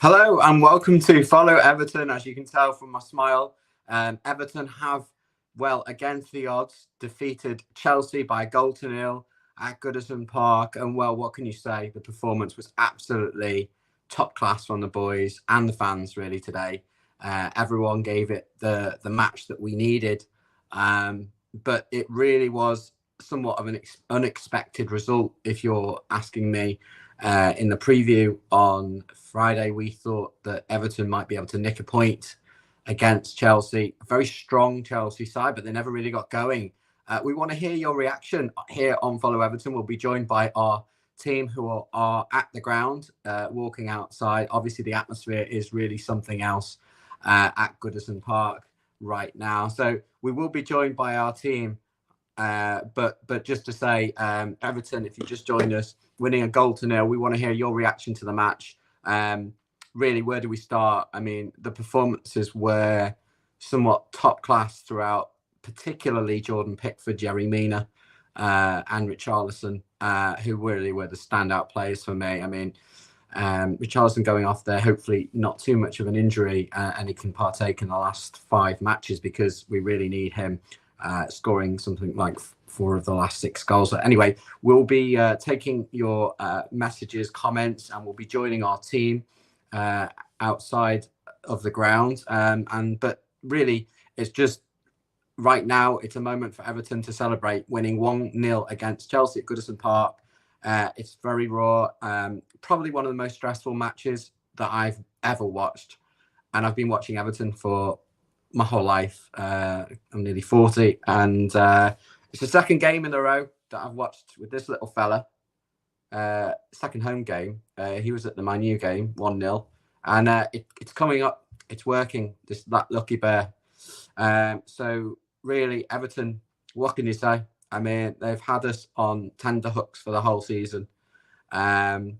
Hello and welcome to Follow Everton. As you can tell from my smile, Everton have, well, against the odds, defeated Chelsea by a goal to nil at Goodison Park. And, well, what can you say? The performance was absolutely top class from the boys and the fans, really, today. Everyone gave it the match that we needed. But it really was somewhat of an unexpected result, if you're asking me. In the preview on Friday, we thought that Everton might be able to nick a point against Chelsea. A very strong Chelsea side, but they never really got going. We want to hear your reaction here on Follow Everton. We'll be joined by our team who are at the ground, walking outside. Obviously, the atmosphere is really something else at Goodison Park right now. So we will be joined by our team. But just to say, Everton, if you just joined us, winning a goal to nil, we want to hear your reaction to the match. Really, where do we start? I mean, the performances were somewhat top class throughout, particularly Jordan Pickford, Jerry Mina, and Richarlison, who really were the standout players for me. I mean, Richarlison going off there, hopefully not too much of an injury, and he can partake in the last 5 matches because we really need him. Scoring something like 4 of the last 6 goals. So anyway, we'll be taking your messages, comments, and we'll be joining our team outside of the ground. But really, it's just right now, it's a moment for Everton to celebrate winning 1-0 against Chelsea at Goodison Park. It's very raw. Probably one of the most stressful matches that I've ever watched. And I've been watching Everton for my whole life. I'm nearly 40, and it's the second game in a row that I've watched with this little fella. Second home game. He was at the Man U game, 1-0, and it's coming up. It's working. That lucky bear. So really, Everton, what can you say? I mean, they've had us on tender hooks for the whole season, and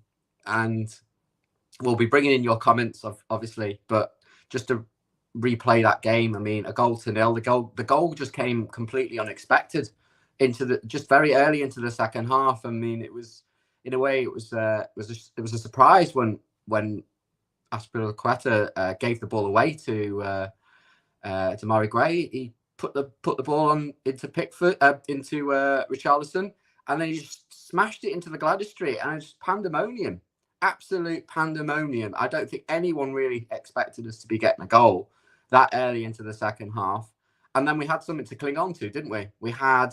we'll be bringing in your comments, obviously, but just to replay that game. I mean, a goal to nil. The goal just came completely unexpected just very early into the second half. I mean, it was, in a way, it was a surprise when Aspilicueta gave the ball away to Murray Gray. He put the ball on into Pickford, into Richarlison, and then he just smashed it into the Gladys Street, and it's pandemonium. Absolute pandemonium. I don't think anyone really expected us to be getting a goal that early into the second half. And then we had something to cling on to, didn't we? We had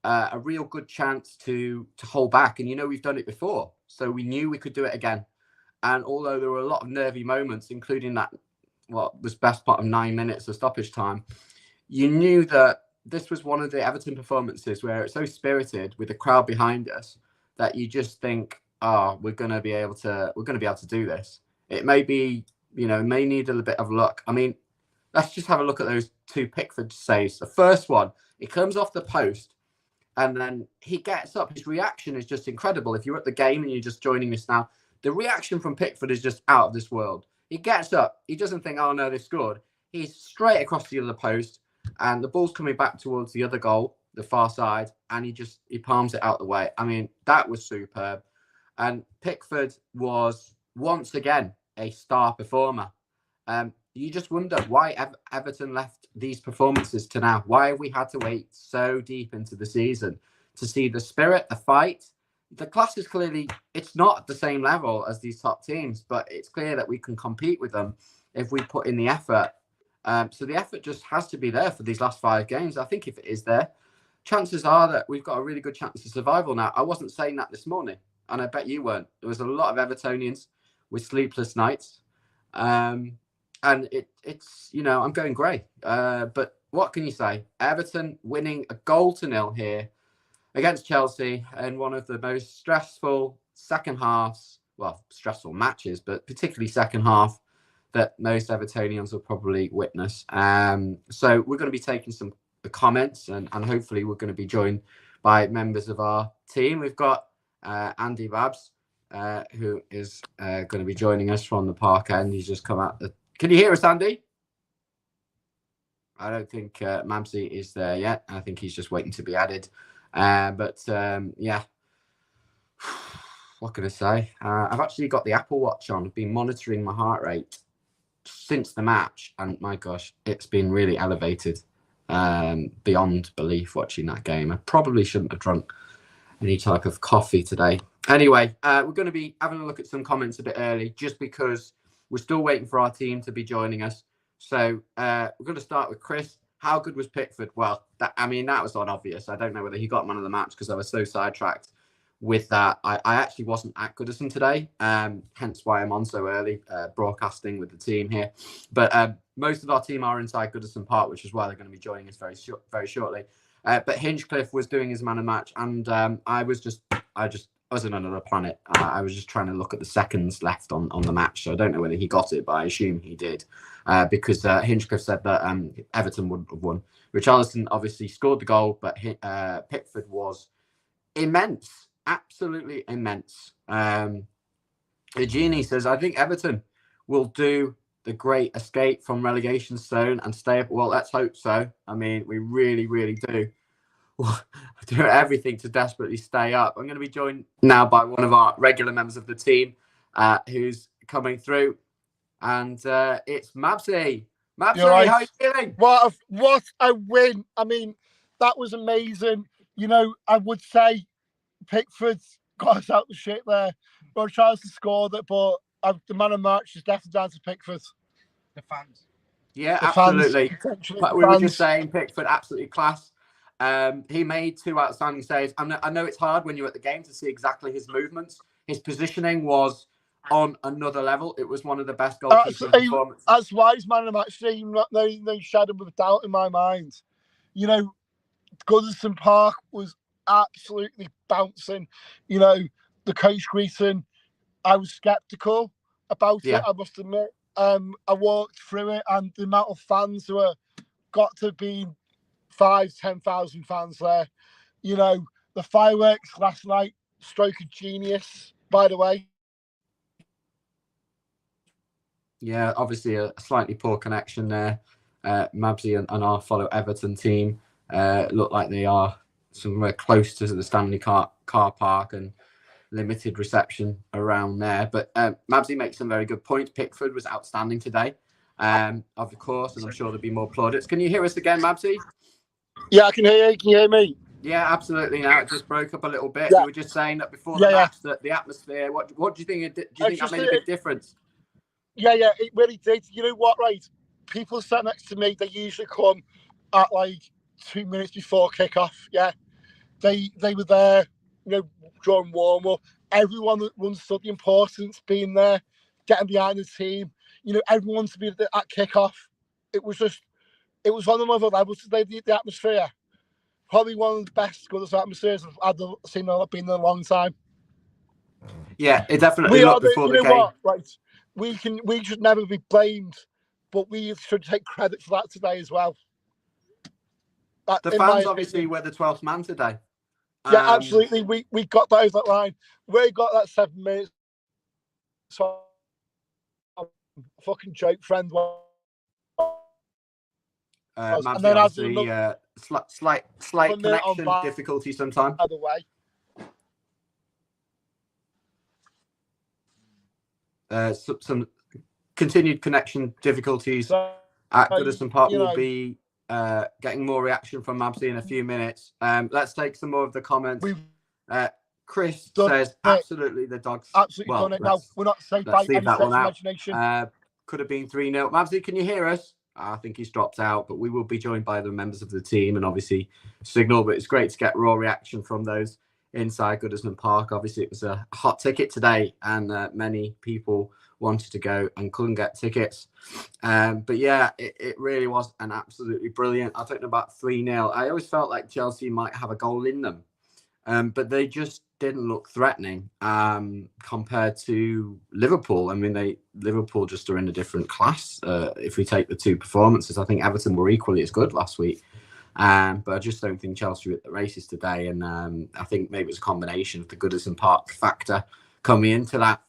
a real good chance to hold back. And, we've done it before. So we knew we could do it again. And although there were a lot of nervy moments, including that, what was best part of 9 minutes of stoppage time, you knew that this was one of the Everton performances where it's so spirited with the crowd behind us that you just think, we're going to be able to do this. It may be, may need a little bit of luck. I mean, let's just have a look at those 2 Pickford saves. The first one, he comes off the post and then he gets up. His reaction is just incredible. If you're at the game and you're just joining us now, the reaction from Pickford is just out of this world. He gets up. He doesn't think, oh, no, they've scored. He's straight across the other post and the ball's coming back towards the other goal, the far side, and he palms it out the way. I mean, that was superb. And Pickford was once again a star performer. You just wonder why Everton left these performances to now. Why have we had to wait so deep into the season to see the spirit, the fight? The class is clearly, it's not at the same level as these top teams, but it's clear that we can compete with them if we put in the effort. So the effort just has to be there for these last 5 games. I think if it is there, chances are that we've got a really good chance of survival now. I wasn't saying that this morning, and I bet you weren't. There was a lot of Evertonians with sleepless nights. And it's, I'm going grey. But what can you say? Everton winning a goal to nil here against Chelsea in one of the most stressful second halves, stressful matches, but particularly second half that most Evertonians will probably witness. So we're going to be taking some comments and hopefully we're going to be joined by members of our team. We've got Andy Babs, who is going to be joining us from the park end. He's just come out. Can you hear us, Andy? I don't think Mamsi is there yet. I think he's just waiting to be added. Yeah. what can I say? I've actually got the Apple Watch on. I've been monitoring my heart rate since the match, and my gosh, it's been really elevated beyond belief watching that game. I probably shouldn't have drunk any type of coffee today. Anyway, we're going to be having a look at some comments a bit early, just because we're still waiting for our team to be joining us. So we're going to start with Chris. How good was Pickford? Well, that was obvious. I don't know whether he got man of the match because I was so sidetracked with that. I actually wasn't at Goodison today, hence why I'm on so early, broadcasting with the team here. But most of our team are inside Goodison Park, which is why they're going to be joining us very shortly. But Hinchcliffe was doing his man of match, and I was on another planet. I was just trying to look at the seconds left on the match, so I don't know whether he got it, but I assume he did, because Hinchcliffe said that Everton wouldn't have won. Richarlison obviously scored the goal, but Pickford was immense, absolutely immense. Eugenie says, I think Everton will do the great escape from relegation zone and stay up. Well, let's hope so. I mean, we really, really do. Do everything to desperately stay up. I'm going to be joined now by one of our regular members of the team who's coming through, and it's Mabsy. Mabsy, Right. how are you feeling? What a win. I mean, that was amazing. You know, I would say Pickford's got us out the shit there. Richarlison scored it, but the man of match is definitely down to Pickford. The fans. Yeah, The absolutely. fans, But we were just saying Pickford, absolutely class. He made 2 outstanding saves. I know it's hard when you're at the game to see exactly his movements. His positioning was on another level. It was one of the best goalkeeping performances. That's why he's man of the match. No shadow of a doubt in my mind. You know, Goodison Park was absolutely bouncing. You know, the coach greeting, I was sceptical about it, I must admit. I walked through it, and the amount of fans who got to be 5,000-10,000 fans there. You know, the fireworks last night, stroke of genius, by the way. Yeah, obviously a slightly poor connection there. Mabsy and our fellow Everton team look like they are somewhere close to the Stanley car park and limited reception around there. But Mabsy makes some very good points. Pickford was outstanding today, of course, and I'm sure there'll be more plaudits. Can you hear us again, Mabsy? Yeah, I can hear you. Can you hear me? Yeah, absolutely. Now it just broke up a little bit. Yeah. You were just saying that before the match, that the atmosphere. What do you think? Do you think that made a big difference? Yeah, it really did. You know what, right? People sat next to me, they usually come at like 2 minutes before kickoff. Yeah, they were there, you know, during warm up. Everyone understood the importance being there, getting behind the team. You know, everyone to be at kickoff. It was on another level today. The atmosphere, probably one of the best Goodison atmospheres I've seen in a long time. Yeah, it definitely looked before the game. What? Right. We should never be blamed, but we should take credit for that today as well. The fans obviously were the 12th man today. Yeah, absolutely. We got that over that line. We got that 7 minutes. So, fucking joke, friend. And then obviously slight connection difficulty sometimes. By the way. Some continued connection difficulties at Goodison Park. Will be getting more reaction from Mabsy in a few minutes. Let's take some more of the comments. Chris says, absolutely, the Dogs. Absolutely done it. Now, we're not safe by any stretch of imagination. Could have been 3-0. Mabsy, can you hear us? I think he's dropped out, but we will be joined by the members of the team and obviously Signal. But it's great to get raw reaction from those inside Goodison Park. Obviously, it was a hot ticket today, and many people wanted to go and couldn't get tickets. But yeah, it really was an absolutely brilliant. I think about 3-0. I always felt like Chelsea might have a goal in them, but they just didn't look threatening compared to Liverpool. I mean, Liverpool just are in a different class. If we take the 2 performances, I think Everton were equally as good last week. But I just don't think Chelsea were at the races today. And I think maybe it was a combination of the Goodison Park factor coming into that.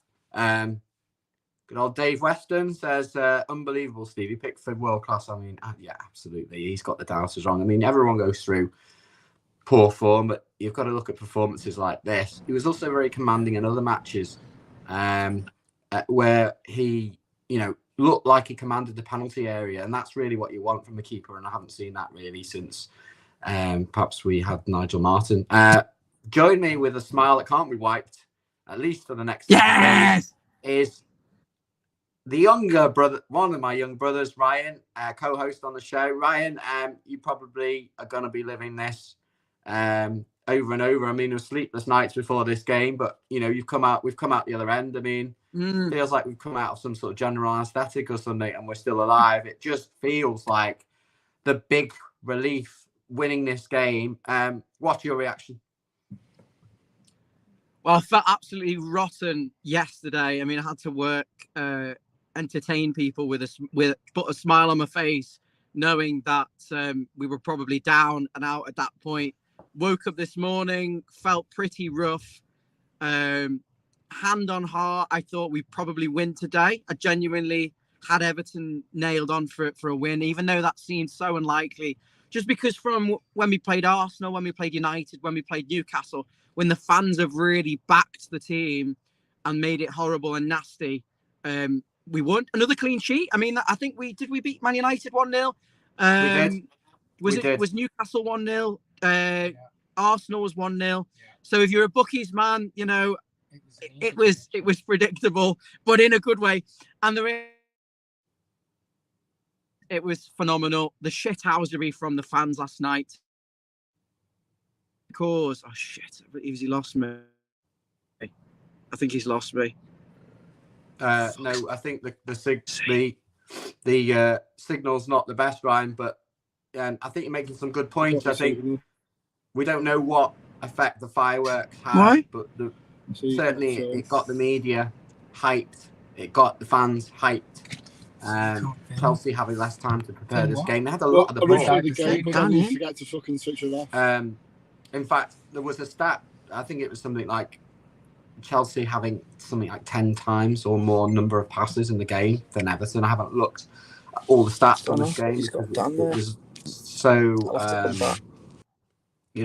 Good old Dave Weston says, unbelievable, Stevie Pickford, world class. I mean, yeah, absolutely. He's got the doubters wrong. I mean, everyone goes through poor form, but you've got to look at performances like this. He was also very commanding in other matches, where he, looked like he commanded the penalty area, and that's really what you want from a keeper. And I haven't seen that really since perhaps we had Nigel Martin. Join me with a smile that can't be wiped, at least for the next 6 days, is the younger brother, one of my young brothers, Ryan, co-host on the show. Ryan, you probably are going to be living this over and over. I mean, there were sleepless nights before this game, but we've come out the other end. I mean, feels like we've come out of some sort of general anesthetic or something, and we're still alive. It just feels like the big relief winning this game. What's your reaction? Well, I felt absolutely rotten yesterday. I mean, I had to work, entertain people with put a smile on my face, knowing that we were probably down and out at that point. Woke up this morning, felt pretty rough. Hand on heart, I thought we'd probably win today. I genuinely had Everton nailed on for a win, even though that seemed so unlikely. Just because from when we played Arsenal, when we played United, when we played Newcastle, when the fans have really backed the team and made it horrible and nasty, we won. Another clean sheet. I mean, I think we beat Man United 1-0. We did. Was Newcastle 1-0? Arsenal was 1-0. So if you're a bookies man, it was predictable, but in a good way. And it was phenomenal. The shithousery from the fans last night. Cause oh shit, he lost me. I think he's lost me. No, I think the signal's not the best, Ryan, but I think you're making some good points. I think we don't know what effect the fireworks had, but certainly it got the media hyped. It got the fans hyped. Chelsea having less time to prepare this game. They had a lot of the ball. You forget to fucking switch it off. In fact, there was a stat. I think it was something like Chelsea having something like 10 times or more number of passes in the game than Everton. I haven't looked at all the stats on this game because it was so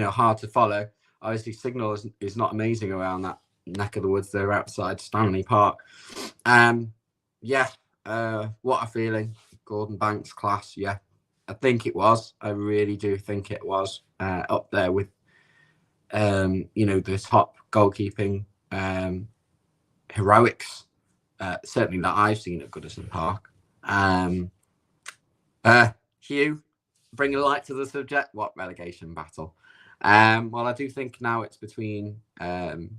hard to follow. Obviously, signal is not amazing around that neck of the woods. They're outside Stanley Park. What a feeling. Gordon Banks class. Yeah, I think it was. I really do think it was up there with the top goalkeeping heroics, certainly that I've seen at Goodison Park. Hugh, bring a light to the subject. What relegation battle? Well, I do think now it's between 3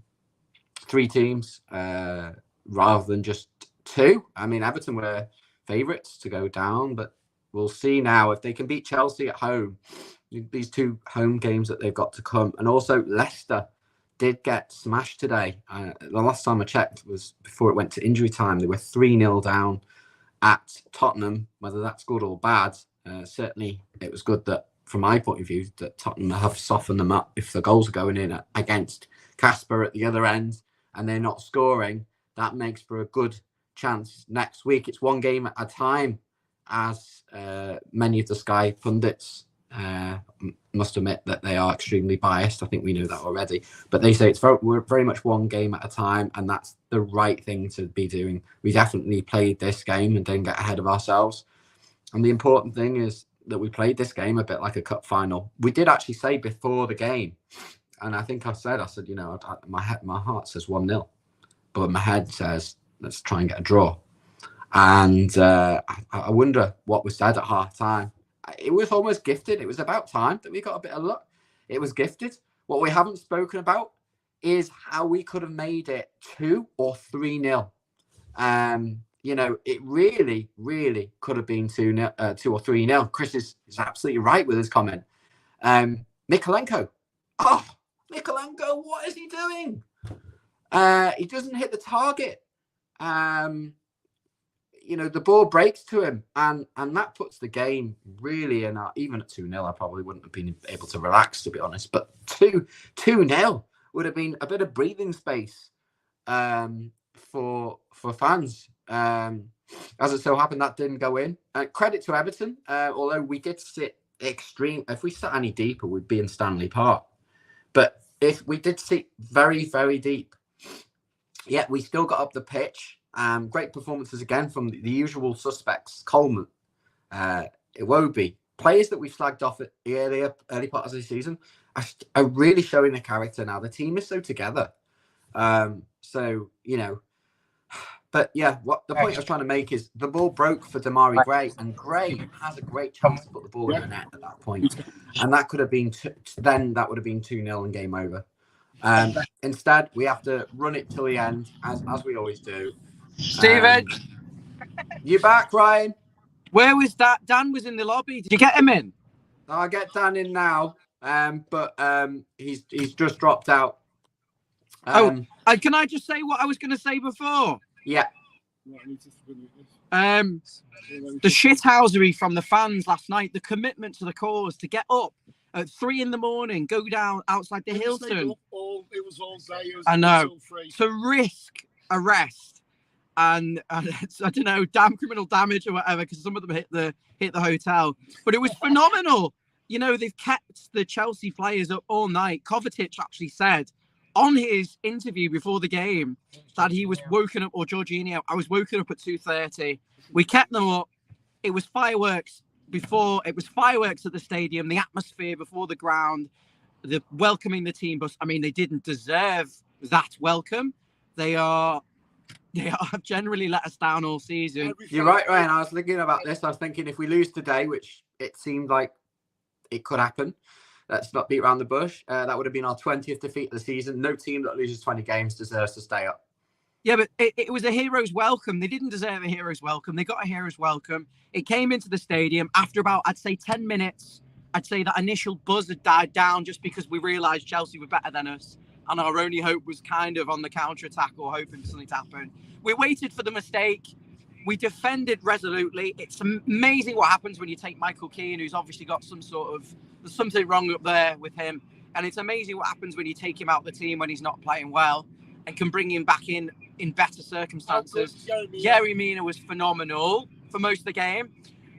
teams rather than just 2. I mean, Everton were favourites to go down, but we'll see now if they can beat Chelsea at home. These 2 home games that they've got to come. And also Leicester did get smashed today. The last time I checked was before it went to injury time. They were 3-0 down at Tottenham. Whether that's good or bad, certainly it was good that, from my point of view, that Tottenham have softened them up. If the goals are going in against Casper at the other end and they're not scoring, that makes for a good chance next week. It's one game at a time, as many of the Sky pundits must admit that they are extremely biased. I think we know that already, but they say we're very much one game at a time, and that's the right thing to be doing. We definitely played this game and didn't get ahead of ourselves, and the important thing is that we played this game a bit like a cup final. We did actually say before the game, and I think I said my heart says 1-0, but my head says let's try and get a draw. And I wonder what was said at half time. It was almost gifted. It was about time that we got a bit of luck. It was gifted. What we haven't spoken about is how we could have made it 2 or 3-0. It really, really could have been 2 or 3-0. Chris is absolutely right with his comment. Mykolenko. Oh, Mykolenko, what is he doing? He doesn't hit the target. The ball breaks to him, and that puts the game really in. Even at 2-0, I probably wouldn't have been able to relax, to be honest. But 2-0 would have been a bit of breathing space for fans. As it so happened, that didn't go in. Credit to Everton, although we did sit extreme. If we sat any deeper, we'd be in Stanley Park. But if we did see very, very deep, yeah, we still got up the pitch. Great performances again from the usual suspects. Coleman, Iwobi, players that we flagged off at the early part of the season are really showing their character now. The team is so together. So, you know, but yeah, what the point I was trying to make is the ball broke for Damari Gray, and Gray has a great chance to put the ball in the net at that point. And that could have been, then that would have been 2-0 and game over. Instead, we have to run it till the end, as we always do. Steven, you back, Ryan? Where was that? Dan was in the lobby. Did you get him in? I'll get Dan in now, but he's just dropped out. Can I just say what I was going to say before? Yeah. The shithousery from the fans last night, the commitment to the cause, to get up at 3 a.m, go down outside the Hilton. It was all day. I know. To risk arrest and I don't know, damn criminal damage or whatever, because some of them hit the hotel. But it was phenomenal. You know, they've kept the Chelsea players up all night. Kovacic actually said on his interview before the game that he was woken up, or Jorginho, I was woken up at 2:30. We kept them up. It was fireworks before. It was fireworks at the stadium, the atmosphere before the ground, the welcoming the team bus. I mean, they didn't deserve that welcome. They have generally let us down all season. You're right, Ryan. I was thinking about this. I was thinking if we lose today, which it seemed like it could happen, let's not beat around the bush. That would have been our 20th defeat of the season. No team that loses 20 games deserves to stay up. Yeah, but it was a hero's welcome. They didn't deserve a hero's welcome. They got a hero's welcome. It came into the stadium after about, I'd say, 10 minutes. I'd say that initial buzz had died down just because we realised Chelsea were better than us. And our only hope was kind of on the counter-attack or hoping for something to happen. We waited for the mistake. We defended resolutely. It's amazing what happens when you take Michael Keane, who's obviously got there's something wrong up there with him. And it's amazing what happens when you take him out of the team when he's not playing well and can bring him back in better circumstances. Gary Mina was phenomenal for most of the game.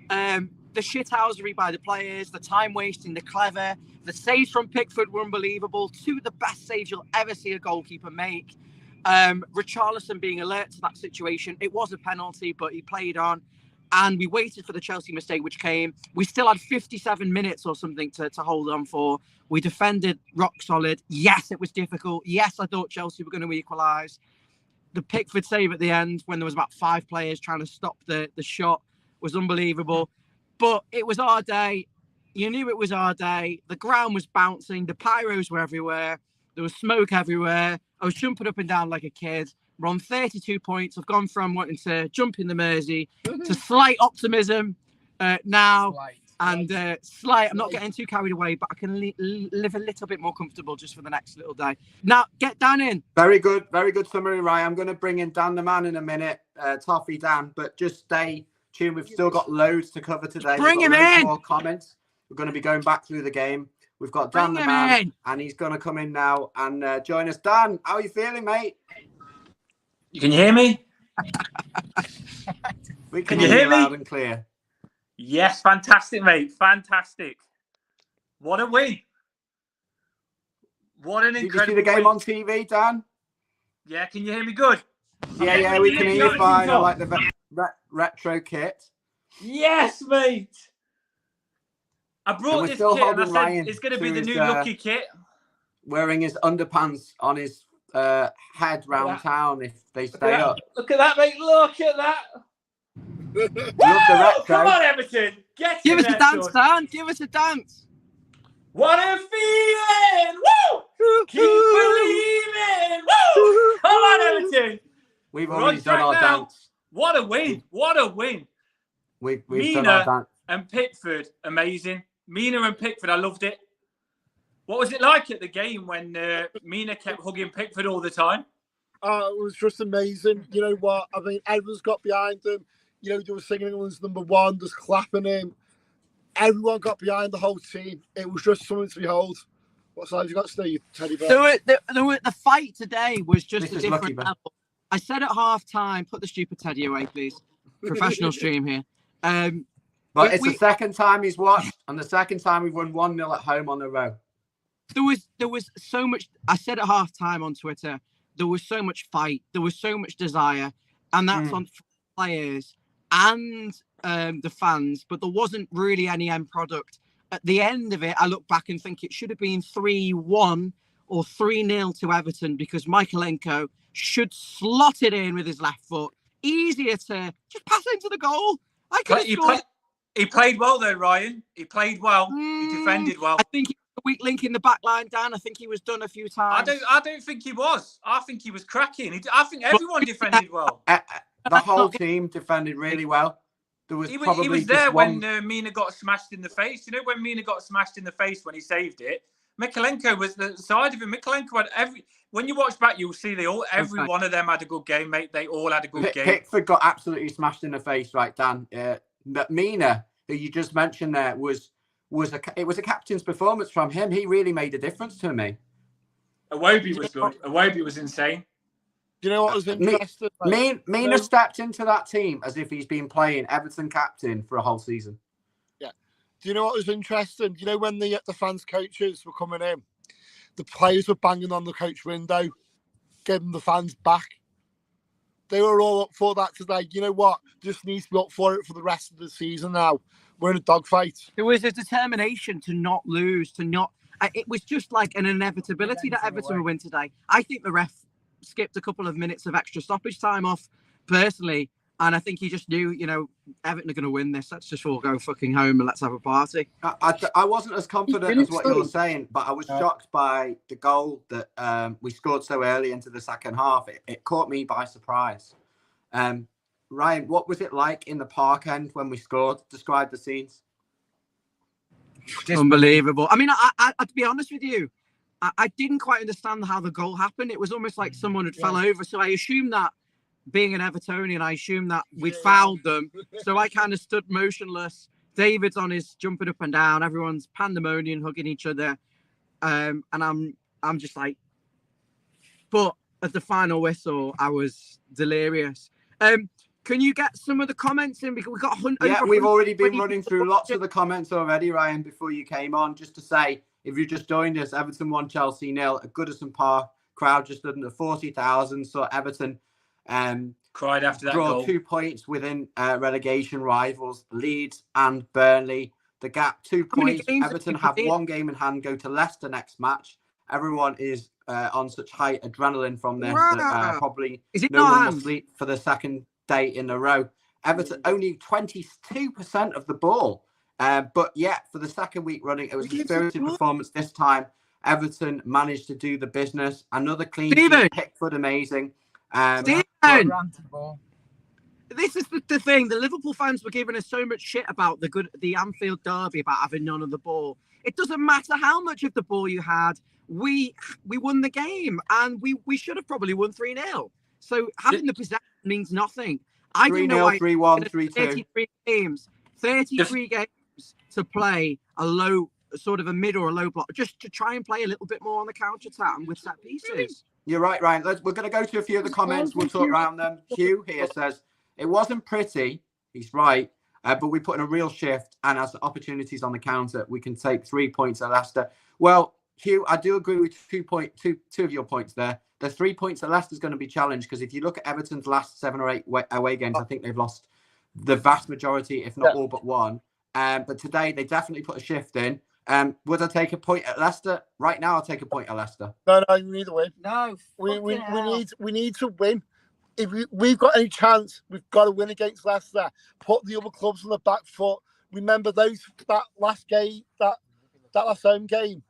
The shithousery by the players, the time wasting, the clever, the saves from Pickford were unbelievable. 2 of the best saves you'll ever see a goalkeeper make. Richarlison being alert to that situation. It was a penalty, but he played on. And we waited for the Chelsea mistake, which came. We still had 57 minutes or something to hold on for. We defended rock solid. Yes, it was difficult. Yes, I thought Chelsea were going to equalise. The Pickford save at the end, when there was about 5 players trying to stop the shot, was unbelievable. But it was our day. You knew it was our day. The ground was bouncing. The pyros were everywhere. There was smoke everywhere. I was jumping up and down like a kid. We're on 32 points. I've gone from wanting to jump in the Mersey to slight optimism now. Slight. I'm not getting too carried away, but I can live a little bit more comfortable just for the next little day. Now, get Dan in. Very good summary, Ryan. I'm going to bring in Dan the man in a minute, Toffee Dan, but just stay tuned. We've still got loads to cover today. Bring him in. More comments. We're going to be going back through the game. We've got Dan the man, and he's going to come in now and join us. Dan, how are you feeling, mate? You can hear me? We can hear you loud and clear. Yes, fantastic, mate. Fantastic. What a win. What an incredible Did you see the game win. on TV, Dan? Yeah, can you hear me good? Yeah, we can hear you fine. I like the retro kit. Yes, mate. I brought this kit and I said Ryan it's going to be the new Lucky kit. Wearing his underpants on his head round town if they stay up. Look at that, mate. Look at that. Love the retro. Come on, Everton. Give us a dance, Dan. Give us a dance. What a feeling. Woo! Keep believing. Woo! Come on, Everton. We've already done our dance. What a win. What a win. We've done our dance. And Pickford, amazing. Mina and Pickford, I loved it. What was it like at the game when Mina kept hugging Pickford all the time? It was just amazing. You know what? I mean, everyone's got behind him. You know, they were singing England's #1, just clapping him. Everyone got behind the whole team. It was just something to behold. What side have you got, Steve? Teddy bear? The fight today was just This a is different lucky, level. I said at half time, put the stupid Teddy away, please. Professional stream here. But it's the second time he's watched, and the second time we've won 1-0 at home on the row. There was so much. I said at half time on Twitter, there was so much fight, there was so much desire, and that's on players and the fans, but there wasn't really any end product. At the end of it, I look back and think it should have been 3-1 or 3-0 to Everton, because Michaelenko should slot it in with his left foot. Easier to just pass into the goal. He played well though, Ryan. He played well. He defended well. I think he was a weak link in the back line, Dan. I think he was done a few times. I don't think he was. I think he was cracking. I think everyone defended well. The whole team defended really well. He was there when Mina got smashed in the face. You know, when Mina got smashed in the face when he saved it, Michaelenko was the side of him. Michaelenko had when you watch back, you'll see every one of them had a good game, mate. They all had a good game. Pickford got absolutely smashed in the face, right, Dan? Mina, who you just mentioned there, it was a captain's performance from him. He really made a difference to me. Iwobi was good. Iwobi was insane. Do you know what was interesting? Mina stepped into that team as if he's been playing Everton captain for a whole season. Yeah. Do you know what was interesting? Do you know when the fans' coaches were coming in, the players were banging on the coach window, giving the fans back. They were all up for that today. You know what? Just needs to be up for it for the rest of the season now. We're in a dogfight. There was a determination to not lose, it was just like an inevitability that Everton would win today. I think the ref skipped a couple of minutes of extra stoppage time off, personally, and I think he just knew, Everton are going to win this. Let's just all go fucking home and let's have a party. I wasn't as confident as what you're saying, but I was shocked by the goal that we scored so early into the second half. It caught me by surprise. Ryan, what was it like in the park end when we scored? Describe the scenes. Unbelievable. I mean, I to be honest with you, I didn't quite understand how the goal happened. It was almost like someone had fell over. So I assumed that, being an Evertonian, I assumed that we'd fouled them. So I kind of stood motionless. David's on his jumping up and down. Everyone's pandemonium, hugging each other. And I'm just like, but at the final whistle, I was delirious. Can you get some of the comments in? Because we got we've already been running through lots of the comments already, Ryan, before you came on. Just to say, if you just joined us, Everton 1, Chelsea 0 at Goodison Park. Crowd just under 40,000. So Everton cried after that draw goal. 2 points within relegation rivals, Leeds and Burnley. The gap 2 points. Everton have one game in hand, go to Leicester next match. Everyone is on such high adrenaline from this that probably no one will sleep for the second day in a row. Everton only 22% of the ball. But yet, for the second week running, it was a spirited performance. This time, Everton managed to do the business. Another clean sheet. Pickford, amazing. This is the thing. The Liverpool fans were giving us so much shit about the Anfield derby, about having none of the ball. It doesn't matter how much of the ball you had. We won the game, and we should have probably won 3-0. So having the possession means nothing. I didn't know 3-1, 3-2. 33 games to play a low, sort of a mid or a low block, just to try and play a little bit more on the counter attack and with set pieces. You're right, Ryan. We're going to go to a few of the comments. We'll talk around them. Hugh here says, it wasn't pretty. He's right. But we put in a real shift, and as opportunities on the counter, we can take 3 points at Leicester. Well, Hugh, I do agree with two of your points there. The 3 points at Leicester is going to be challenged, because if you look at Everton's last 7 or 8 away games, I think they've lost the vast majority, if not all but one. But today they definitely put a shift in. Would I take a point at Leicester? Right now, I'll take a point at Leicester. No, we need to win. No, we need to win. If we've got any chance, we've got to win against Leicester. Put the other clubs on the back foot. Remember that last game, that last home game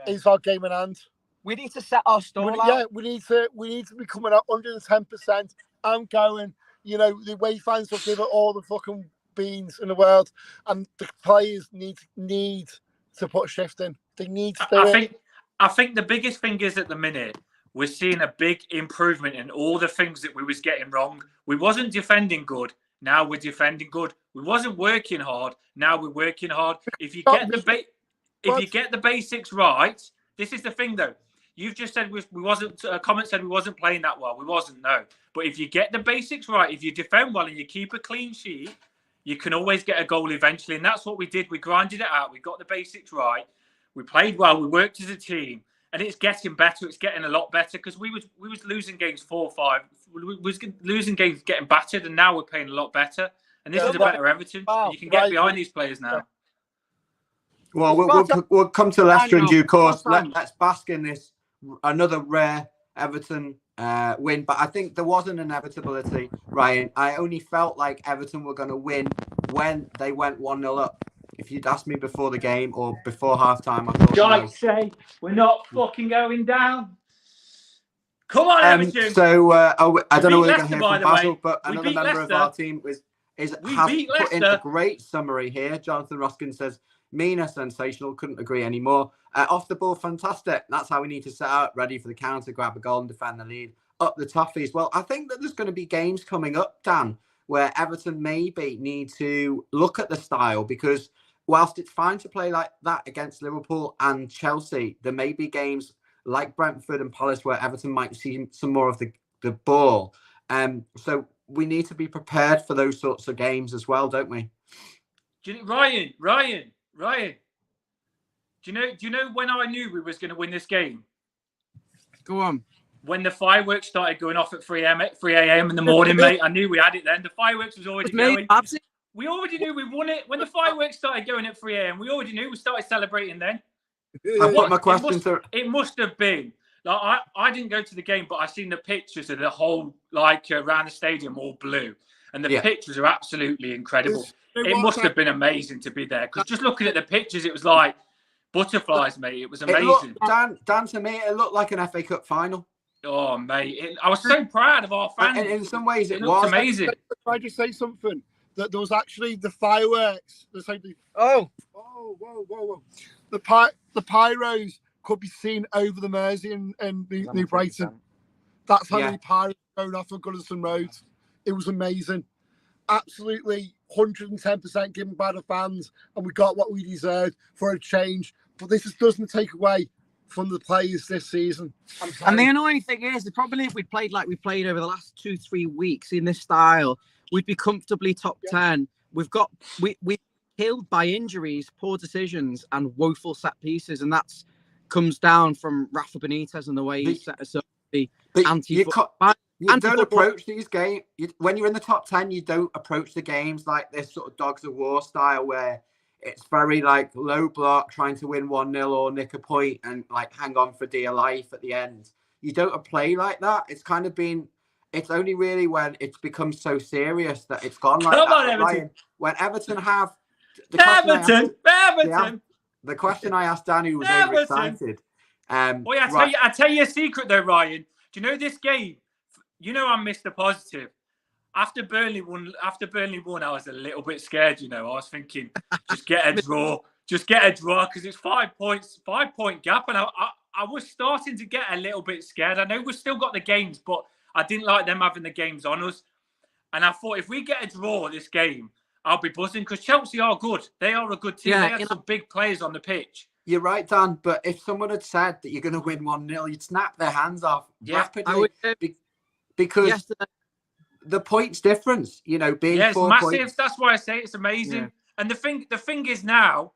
is our game in hand. We need to set our stall out. Yeah, we need to be coming up 110%. I'm going. The way fans will give it all the fucking beans in the world, and the players need to put a shift in. They need to do it. I think the biggest thing is, at the minute, we're seeing a big improvement in all the things that we was getting wrong. We wasn't defending good. Now we're defending good. We wasn't working hard. Now we're working hard. If you get the basics right, this is the thing though. You've just said we wasn't. A comment said we wasn't playing that well. We wasn't. No. But if you get the basics right, if you defend well and you keep a clean sheet, you can always get a goal eventually. And that's what we did. We grinded it out. We got the basics right. We played well. We worked as a team, and it's getting better. It's getting a lot better because we was losing games 4-5. We was losing games, getting battered, and now we're playing a lot better. And this is a better Everton. And you can get behind these players now. Well, we'll come to Leicester in due course. Let's bask in this another rare Everton win, but I think there was an inevitability, Ryan. I only felt like Everton were going to win when they went 1-0 up. If you'd asked me before the game or before halftime, I thought, Guys, say we're not fucking going down. Come on, Everton. So I don't know whether you're going to hear Leicester, from Basil, but another member of our team has put in a great summary here. Jonathan Ruskin says, Mina, sensational. Couldn't agree anymore. Off the ball, fantastic. That's how we need to set out, ready for the counter, grab a goal and defend the lead. Up the toughies. Well, I think that there's going to be games coming up, Dan, where Everton maybe need to look at the style, because whilst it's fine to play like that against Liverpool and Chelsea, there may be games like Brentford and Palace where Everton might see some more of the ball. So we need to be prepared for those sorts of games as well, don't we? Ryan. Do you know when I knew we was going to win this game? Go on. When the fireworks started going off at 3 a.m. in the morning, mate, I knew we had it then. The fireworks was already going. We already knew we won it. When the fireworks started going at 3 a.m., we already knew we started celebrating then. It must have been. Like, I didn't go to the game, but I seen the pictures of the whole, around the stadium all blue. And the pictures are absolutely incredible. It must have been amazing to be there. Because just looking at the pictures, it was like butterflies, mate. It was amazing. Dan, to me, it looked like an FA Cup final. Oh, mate. I was so proud of our fans. And in some ways, it was amazing. Can I just say something? That there was actually the fireworks. Whoa. The pyros could be seen over the Mersey in New Brighton. That's how many pyros going off on Goodison Road. It was amazing. Absolutely 110% given by the fans, and we got what we deserved for a change. But this doesn't take away from the players this season. And the annoying thing is, the problem if we played like we played over the last 2-3 weeks in this style, we'd be comfortably top 10. We're killed by injuries, poor decisions, and woeful set pieces, and that's comes down from Rafa Benitez and the way he set us up. You don't approach these games when you're in the top 10. You don't approach the games like this sort of dogs of war style, where it's very like low block, trying to win 1-0 or nick a point and like hang on for dear life at the end. You don't play like that. It's kind of been. It's only really when it's become so serious that it's gone like Come that. on, Everton. Ryan, when Everton have Everton. The question I asked Danny was overexcited. I tell you a secret though, Ryan. Do you know this game? You know I'm Mr. Positive. After Burnley won, I was a little bit scared. I was thinking, just get a draw, because it's 5 points, 5-point gap, and I was starting to get a little bit scared. I know we've still got the games, but I didn't like them having the games on us. And I thought if we get a draw this game, I'll be buzzing, because Chelsea are good. They are a good team. They have some big players on the pitch. You're right, Dan. But if someone had said that you're going to win 1-0, you'd snap their hands off rapidly. Because the points difference, being 4 massive. points. That's why I say it's amazing. Yeah. And the thing is now,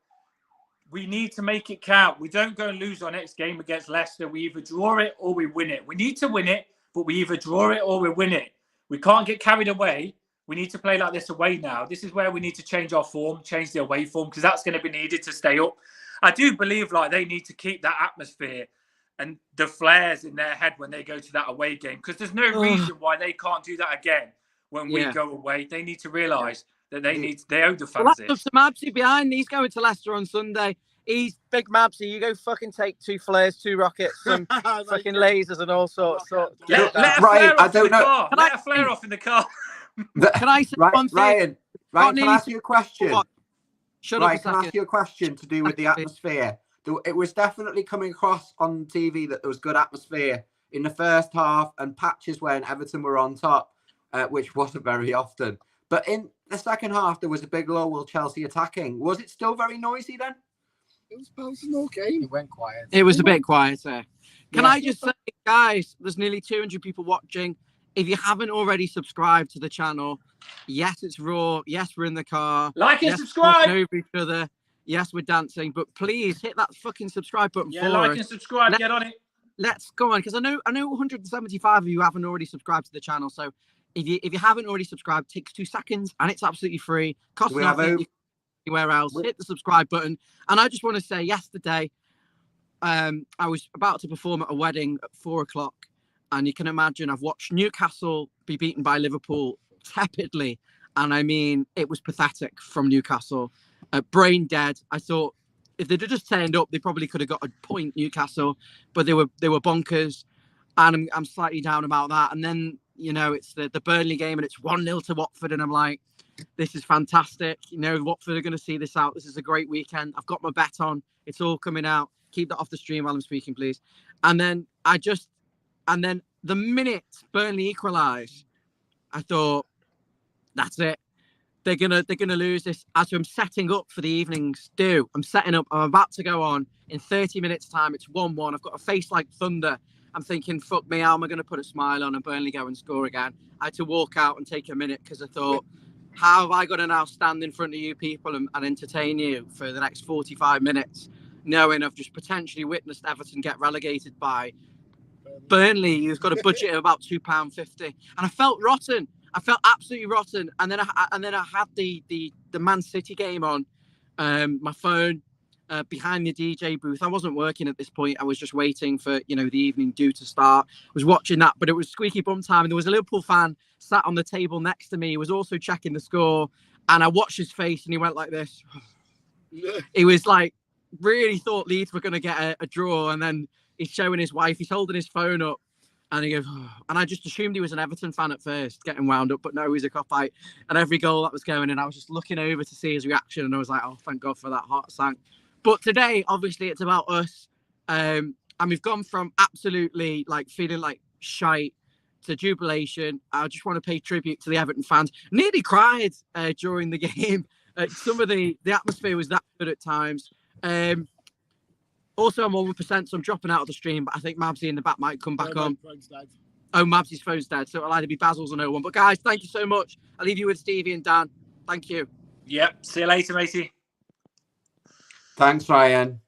we need to make it count. We don't go and lose our next game against Leicester. We either draw it or we win it. We need to win it, but we either draw it or we win it. We can't get carried away. We need to play like this away now. This is where we need to change our form, change the away form, because that's going to be needed to stay up. I do believe they need to keep that atmosphere and the flares in their head when they go to that away game, because there's no reason why they can't do that again when we go away. They need to realise that they owe the fans it. Some Mabsy behind. He's going to Leicester on Sunday. He's big Mabsy. You go fucking take 2 flares, 2 rockets, some fucking lasers and all sorts. Let a flare off in the car. Can I say one thing? Ryan, can I ask you a question? Can I ask you a question to do with the atmosphere? It was definitely coming across on TV that there was good atmosphere in the first half and patches when Everton were on top, which wasn't very often. But in the second half, there was a big lull with Chelsea attacking. Was it still very noisy then? It was bouncing okay. It went quiet. It was a bit quieter. Can I just say, guys, there's nearly 200 people watching. If you haven't already subscribed to the channel, yes, it's raw. Yes, we're in the car. Like and subscribe. Over each other. Yes, we're dancing, but please hit that fucking subscribe button Yeah, for like us. and subscribe. Get on it. Let's go on, because I know 175 of you haven't already subscribed to the channel. So if you haven't already subscribed, it takes 2 seconds and it's absolutely free. Costs nothing anywhere else. Hit the subscribe button. And I just want to say, yesterday, I was about to perform at a wedding at 4 o'clock, and you can imagine I've watched Newcastle be beaten by Liverpool tepidly, and I mean it was pathetic from Newcastle. Brain dead. I thought if they'd just turned up, they probably could have got a point, Newcastle, but they were bonkers, and I'm slightly down about that. And then it's the Burnley game, and it's 1-0 to Watford, and I'm like, this is fantastic. Watford are going to see this out. This is a great weekend. I've got my bet on. It's all coming out. Keep that off the stream while I'm speaking, please. And then the minute Burnley equalised, I thought, that's it. They're gonna lose this. As I'm setting up for the evening's do, I'm about to go on in 30 minutes time. It's 1-1. I've got a face like thunder. I'm thinking, fuck me, how am I going to put a smile on and Burnley go and score again? I had to walk out and take a minute because I thought, how have I got to now stand in front of you people and entertain you for the next 45 minutes, knowing I've just potentially witnessed Everton get relegated by Burnley, who's got a budget of about £2.50, and I felt rotten. I felt absolutely rotten. And then I had the Man City game on my phone behind the DJ booth. I wasn't working at this point. I was just waiting for the evening do to start. I was watching that, but it was squeaky bum time, and there was a Liverpool fan sat on the table next to me. He was also checking the score, and I watched his face, and he went like this. He was like, really thought Leeds were going to get a draw, and then he's showing his wife. He's holding his phone up. And he goes, oh. And I just assumed he was an Everton fan at first, getting wound up, but no, he's a cop-out. And every goal that was going in, I was just looking over to see his reaction, and I was like, oh, thank God for that heart sank. But today, obviously, it's about us. And we've gone from absolutely feeling like shite to jubilation. I just want to pay tribute to the Everton fans. Nearly cried during the game. Some of the atmosphere was that good at times. Also, I'm 1%, so I'm dropping out of the stream, but I think Mabsy in the back might come back on. Oh, Mabsy's phone's dead, so it'll either be Basil's or no one. But guys, thank you so much. I'll leave you with Stevie and Dan. Thank you. Yep. See you later, matey. Thanks, Ryan.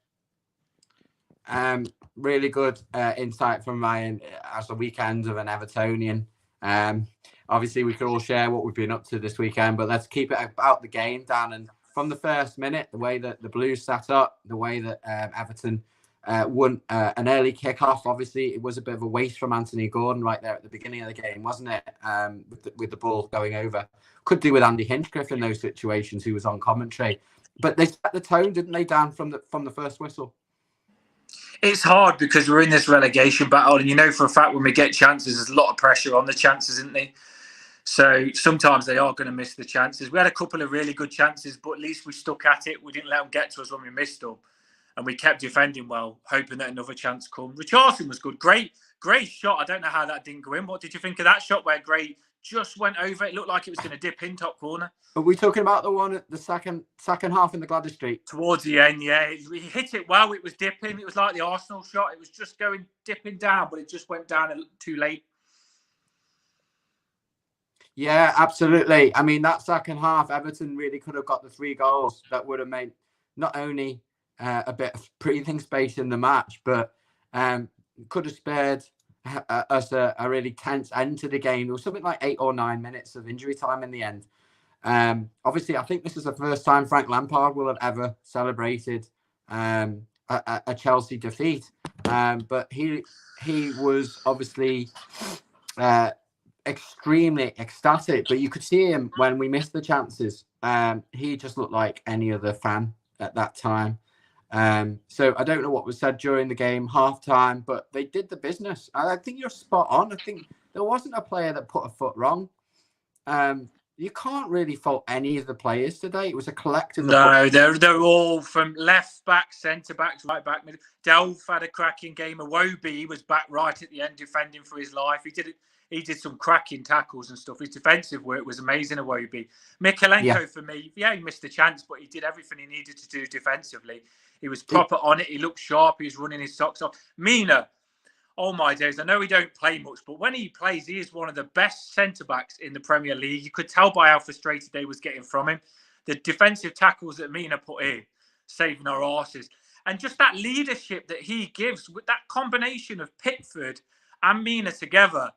Really good insight from Ryan as a weekend of an Evertonian. Obviously, we could all share what we've been up to this weekend, but let's keep it about the game, Dan. And from the first minute, the way that the Blues sat up, the way that Everton won an early kick-off, obviously, it was a bit of a waste from Anthony Gordon right there at the beginning of the game, wasn't it? With the ball going over. Could do with Andy Hinchcliffe in those situations, who was on commentary. But they set the tone, didn't they, Dan, from the first whistle? It's hard because we're in this relegation battle, and for a fact when we get chances, there's a lot of pressure on the chances, isn't there? So sometimes they are going to miss the chances. We had a couple of really good chances, but at least we stuck at it. We didn't let them get to us when we missed them. And we kept defending well, hoping that another chance come. Richarlison was good. Great shot. I don't know how that didn't go in. What did you think of that shot where Gray just went over? It looked like it was going to dip in top corner. Are we talking about the one at the second half in the Gladys Street? Towards the end, yeah. He hit it well. It was dipping. It was like the Arsenal shot. It was just dipping down, but it just went down too late. Yeah, absolutely. I mean, that second half, Everton really could have got the 3 goals that would have made not only a bit of breathing space in the match, but could have spared us a really tense end to the game. There was something like 8 or 9 minutes of injury time in the end. Obviously, I think this is the first time Frank Lampard will have ever celebrated a Chelsea defeat. But he was obviously extremely ecstatic, but you could see him when we missed the chances. He just looked like any other fan at that time. So I don't know what was said during the game, half-time, but they did the business. I think you're spot on. I think there wasn't a player that put a foot wrong. You can't really fault any of the players today. It was a collective. No, they're all from left back, centre backs, right back. Delph had a cracking game. Iwobi was back right at the end, defending for his life. He did some cracking tackles and stuff. His defensive work was amazing. Iwobi, Mikalenko for me, he missed the chance, but he did everything he needed to do defensively. He was proper on it. He looked sharp. He was running his socks off. Mina. Oh my days. I know he don't play much, but when he plays, he is one of the best centre-backs in the Premier League. You could tell by how frustrated they was getting from him. The defensive tackles that Mina put in, saving our arses. And just that leadership that he gives with that combination of Pickford and Mina together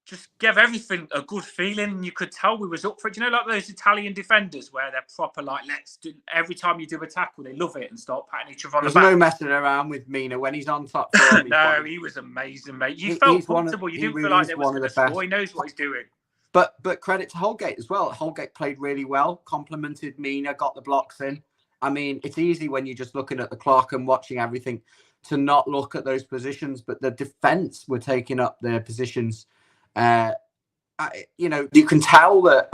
just gave everything a good feeling. And you could tell we was up for it. You know, like those Italian defenders where they're proper, like, let's do, every time you do a tackle, they love it and start patting each other on the back. There's no messing around with Mina when he's on top form. No, he was amazing, mate. You felt comfortable. You didn't feel like there was going to score. He knows what he's doing. But credit to Holgate as well. Holgate played really well, complimented Mina, got the blocks in. I mean, it's easy when you're just looking at the clock and watching everything to not look at those positions, but the defence were taking up their positions. You know, you can tell that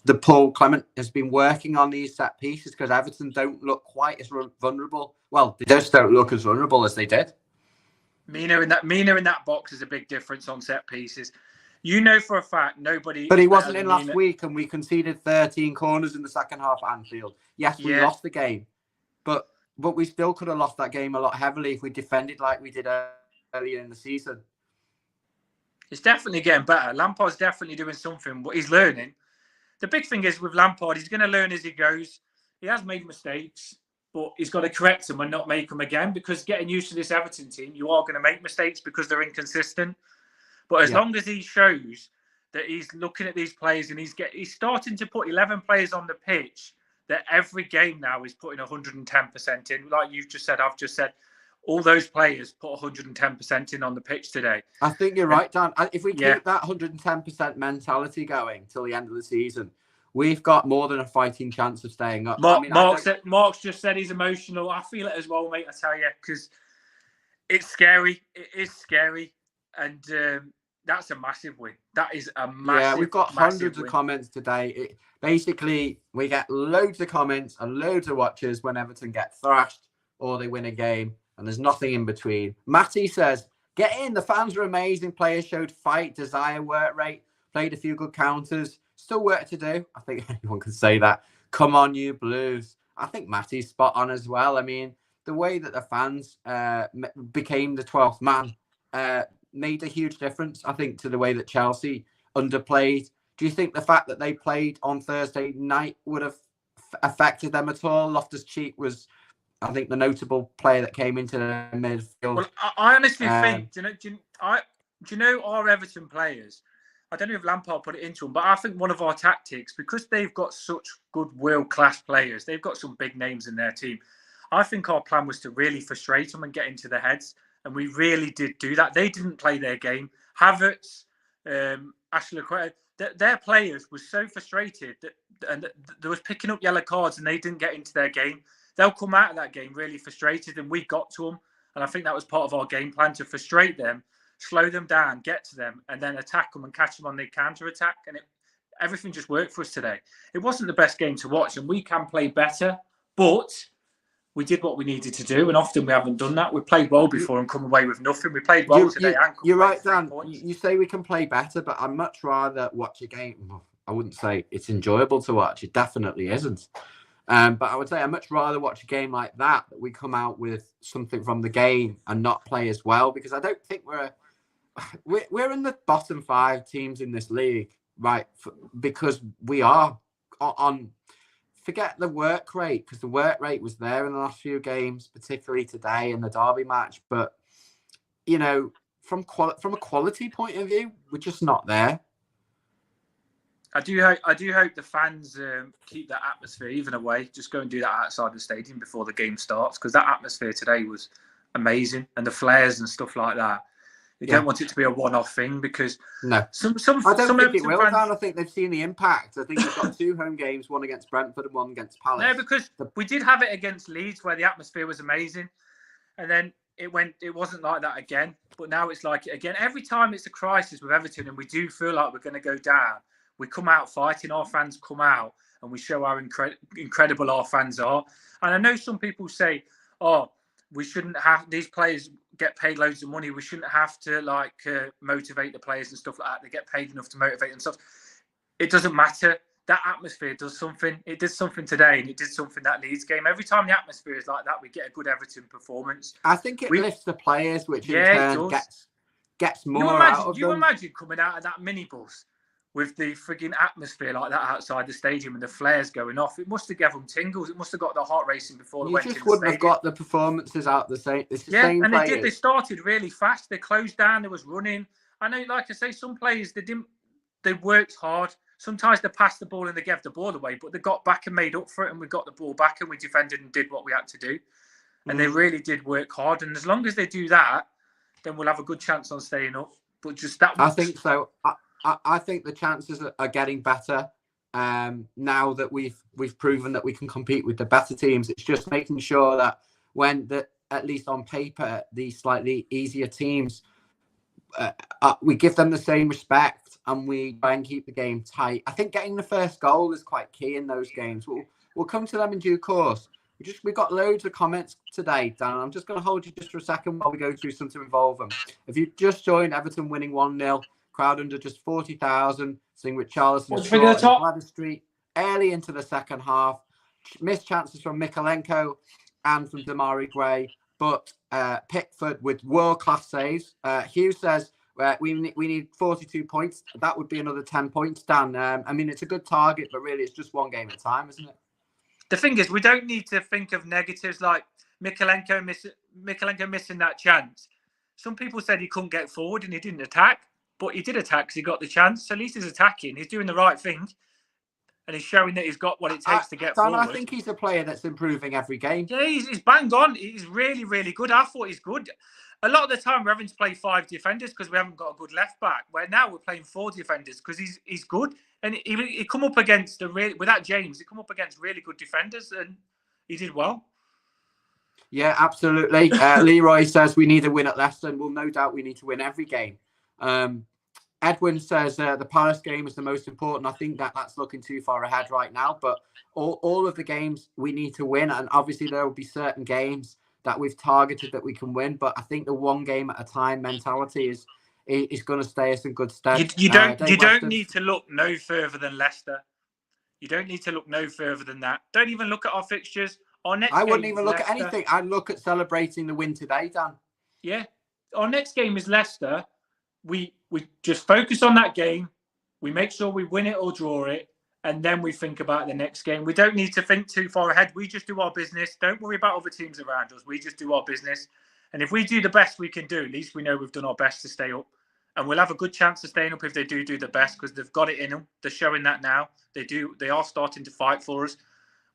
the Paul Clement has been working on these set pieces because Everton don't look quite as vulnerable. Well, they just don't look as vulnerable as they did. Mina in that box is a big difference on set pieces. You know for a fact nobody. But he wasn't in last week, and we conceded 13 corners in the second half at Anfield. Yes, we lost the game, but we still could have lost that game a lot heavily if we defended like we did earlier in the season. It's definitely getting better. Lampard's definitely doing something, but he's learning. The big thing is with Lampard, he's going to learn as he goes. He has made mistakes, but he's got to correct them and not make them again, because getting used to this Everton team, you are going to make mistakes because they're inconsistent. But as long as he shows that he's looking at these players and he's starting to put 11 players on the pitch, that every game now is putting 110% in. Like you've just said, I've just said, all those players put 110% in on the pitch today. I think you're right, Dan. If we keep that 110% mentality going till the end of the season, we've got more than a fighting chance of staying up. Mark's just said he's emotional. I feel it as well, mate, I tell you, because it's scary. It is scary. And that's a massive win. That is a massive win. Yeah, we've got hundreds of comments today. Basically, we get loads of comments and loads of watches when Everton get thrashed or they win a game, and there's nothing in between. Matty says, get in. The fans were amazing. Players showed fight, desire, work rate, played a few good counters. Still work to do. I think anyone can say that. Come on, you Blues. I think Matty's spot on as well. I mean, the way that the fans became the 12th man made a huge difference, I think, to the way that Chelsea underplayed. Do you think the fact that they played on Thursday night would have affected them at all? Loftus-Cheek was, I think, the notable player that came into the midfield. Well, I honestly think, do you know our Everton players? I don't know if Lampard put it into them, but I think one of our tactics, because they've got such good world-class players, they've got some big names in their team. I think our plan was to really frustrate them and get into their heads. And we really did do that. They didn't play their game. Havertz, Ashley, their players were so frustrated that they was picking up yellow cards and they didn't get into their game. They'll come out of that game really frustrated, and we got to them. And I think that was part of our game plan, to frustrate them, slow them down, get to them, and then attack them and catch them on their counter-attack. And everything just worked for us today. It wasn't the best game to watch, and we can play better, but we did what we needed to do, and often we haven't done that. We played well before and come away with nothing. We played well today. You're right, Dan. You say we can play better, but I'd much rather watch a game. I wouldn't say it's enjoyable to watch. It definitely isn't. But I would say I'd much rather watch a game like that we come out with something from the game and not play as well, because I don't think we're in the bottom 5 teams in this league, right? Because we are on. Forget the work rate, because the work rate was there in the last few games, particularly today in the Derby match. But, you know, from a quality point of view, we're just not there. I do hope the fans keep that atmosphere, even away. Just go and do that outside the stadium before the game starts, because that atmosphere today was amazing, and the flares and stuff like that. You don't want it to be a one-off thing, because I don't think it will, Dan. I think they've seen the impact. I think we've got 2 home games, one against Brentford and one against Palace. No, because we did have it against Leeds, where the atmosphere was amazing, and then it wasn't like that again. But now it's like it again. Every time it's a crisis with Everton, and we do feel like we're going to go down, we come out fighting. Our fans come out, and we show how incredible our fans are. And I know some people say, "Oh, we shouldn't have these players get paid loads of money. We shouldn't have to motivate the players and stuff like that. They get paid enough to motivate themselves." It doesn't matter. That atmosphere does something. It did something today, and it did something that Leeds game. Every time the atmosphere is like that, we get a good Everton performance. I think it lifts the players, which in turn gets more out of them. You imagine coming out of that minibus with the frigging atmosphere like that outside the stadium and the flares going off. It must have given them tingles. It must have got their heart racing before they You went in just the wouldn't have stadium. got the performances out the same. It's the Yeah, same and players. they did. They started really fast. They closed down. There was running. I know, like I say, some players they worked hard. Sometimes they passed the ball and they gave the ball away, but they got back and made up for it, and we got the ball back and we defended and did what we had to do. And they really did work hard. And as long as they do that, then we'll have a good chance on staying up. But just that, I think so. I think the chances are getting better now that we've proven that we can compete with the better teams. It's just making sure that when at least on paper, these slightly easier teams, we give them the same respect and we try and keep the game tight. I think getting the first goal is quite key in those games. We'll come to them in due course. We've got loads of comments today, Dan. I'm just going to hold you just for a second while we go through some to involve them. If you just joined, Everton winning 1-0, crowd under just 40,000, seeing Richarlison score in Gladys Street early into the second half. Missed chances from Mikalenko and from Damari Gray, but Pickford with world-class saves. Hugh says we need 42 points. That would be another 10 points, Dan. I mean, it's a good target, but really it's just one game at a time, isn't it? The thing is, we don't need to think of negatives like Mikalenko missing that chance. Some people said he couldn't get forward and he didn't attack, but he did attack because he got the chance. So at least he's attacking. He's doing the right thing, and he's showing that he's got what it takes to get forward. I think he's a player that's improving every game. Yeah, he's bang on. He's really, really good. I thought he's good. A lot of the time, we're having to play 5 defenders because we haven't got a good left back. Where now we're playing 4 defenders because he's good. And he come up against without James, he come up against really good defenders, and he did well. Yeah, absolutely. Leroy says we need a win at Leicester, and well, no doubt we need to win every game. Edwin says the Palace game is the most important. I think that's looking too far ahead right now, but all of the games we need to win, and obviously there will be certain games that we've targeted that we can win, but I think the one game at a time mentality is going to stay us in good stead. You don't need to look no further than Leicester. You don't need to look no further than that. Don't even look at our fixtures. I wouldn't even look at anything. I'd look at celebrating the win today, Dan. Yeah. Our next game is Leicester. We just focus on that game. We make sure we win it or draw it, and then we think about the next game. We don't need to think too far ahead. We just do our business. Don't worry about other teams around us. We just do our business. And if we do the best we can do, at least we know we've done our best to stay up. And we'll have a good chance of staying up if they do the best, because they've got it in them. They're showing that now. They are starting to fight for us,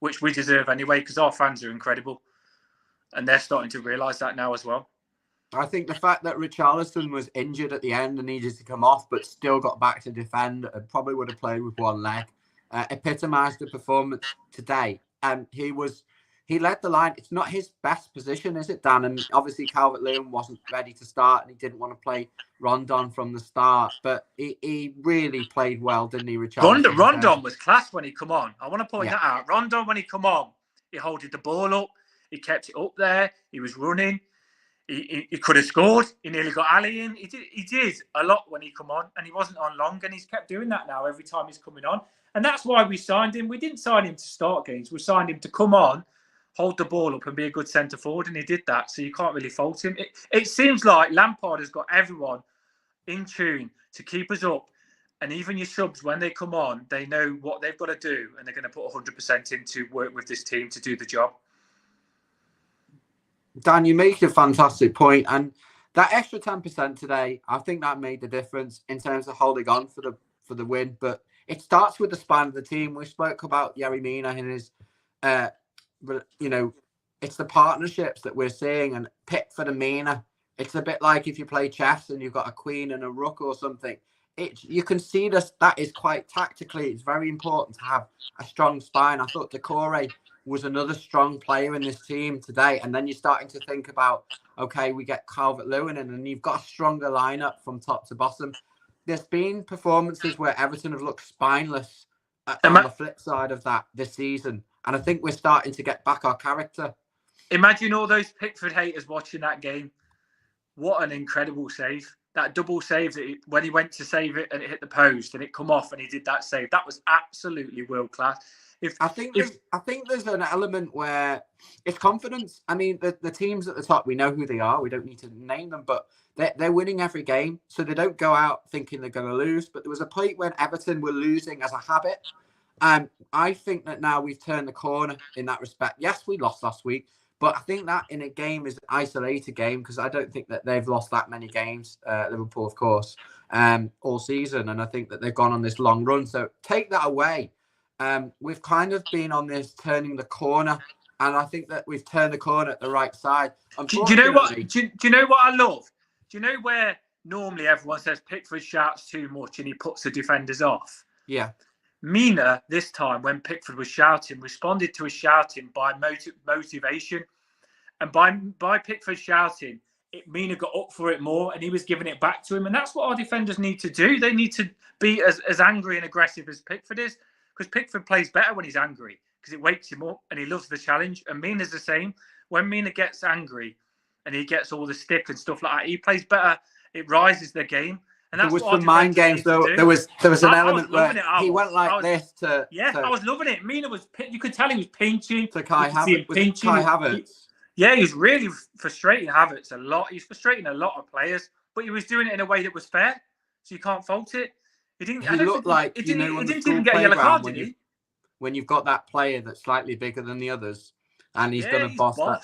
which we deserve anyway, because our fans are incredible. And they're starting to realise that now as well. I think the fact that Richarlison was injured at the end and needed to come off, but still got back to defend and probably would have played with one leg, epitomised the performance today. And he led the line. It's not his best position, is it, Dan? And obviously Calvert-Lewin wasn't ready to start and he didn't want to play Rondon from the start. But he really played well, didn't he, Richarlison? Rondon was class when he come on. I want to point that out. Rondon, when he come on, he holded the ball up. He kept it up there. He was running. He could have scored. He nearly got Ali in. He did a lot when he come on, and he wasn't on long, and he's kept doing that now every time he's coming on. And that's why we signed him. We didn't sign him to start games. We signed him to come on, hold the ball up and be a good centre forward, and he did that. So you can't really fault him. It seems like Lampard has got everyone in tune to keep us up. And even your subs, when they come on, they know what they've got to do, and they're going to put 100% in to work with this team to do the job. Dan, you make a fantastic point, and that extra 10% today, I think that made the difference in terms of holding on for the win. But it starts with the span of the team. We spoke about Yerry Mina and his, it's the partnerships that we're seeing, and Pickford and Mina. It's a bit like if you play chess and you've got a queen and a rook or something. You can see that is quite tactically. It's very important to have a strong spine. I thought Decore was another strong player in this team today. And then you're starting to think about, okay, we get Calvert-Lewin in, and you've got a stronger lineup from top to bottom. There's been performances where Everton have looked spineless on the flip side of that this season. And I think we're starting to get back our character. Imagine all those Pickford haters watching that game. What an incredible save. that double save when he went to save it and it hit the post and it come off and he did that save. That was absolutely world class. I think there's an element where it's confidence. I mean, the teams at the top, we know who they are. We don't need to name them, but they're winning every game, so they don't go out thinking they're going to lose. But there was a point when Everton were losing as a habit. I think that now we've turned the corner in that respect. Yes, we lost last week, but I think that in a game is an isolated game because I don't think that they've lost that many games, Liverpool, of course, all season. And I think that they've gone on this long run. So take that away. We've kind of been on this turning the corner, and I think that we've turned the corner at the right side. Do you know what? Do you know what I love? Do you know where normally everyone says Pickford shouts too much and he puts the defenders off? Yeah. Mina, this time, when Pickford was shouting, responded to his shouting by motivation. And by Pickford shouting, Mina got up for it more and he was giving it back to him. And that's what our defenders need to do. They need to be as angry and aggressive as Pickford is, because Pickford plays better when he's angry because it wakes him up and he loves the challenge. And Mina's the same. When Mina gets angry and he gets all the stick and stuff like that, he plays better. It rises the game. And that's there was some mind games though. There was an element where he went like this to. Yeah, I was loving it. Mina was. You could tell he was pinching. To Kai Havertz. Yeah, he was really frustrating Havertz a lot. He's frustrating a lot of players, but he was doing it in a way that was fair, so you can't fault it. He didn't. He looked like he didn't even get a yellow card, did he? When you've got that player that's slightly bigger than the others, and he's going to boss that.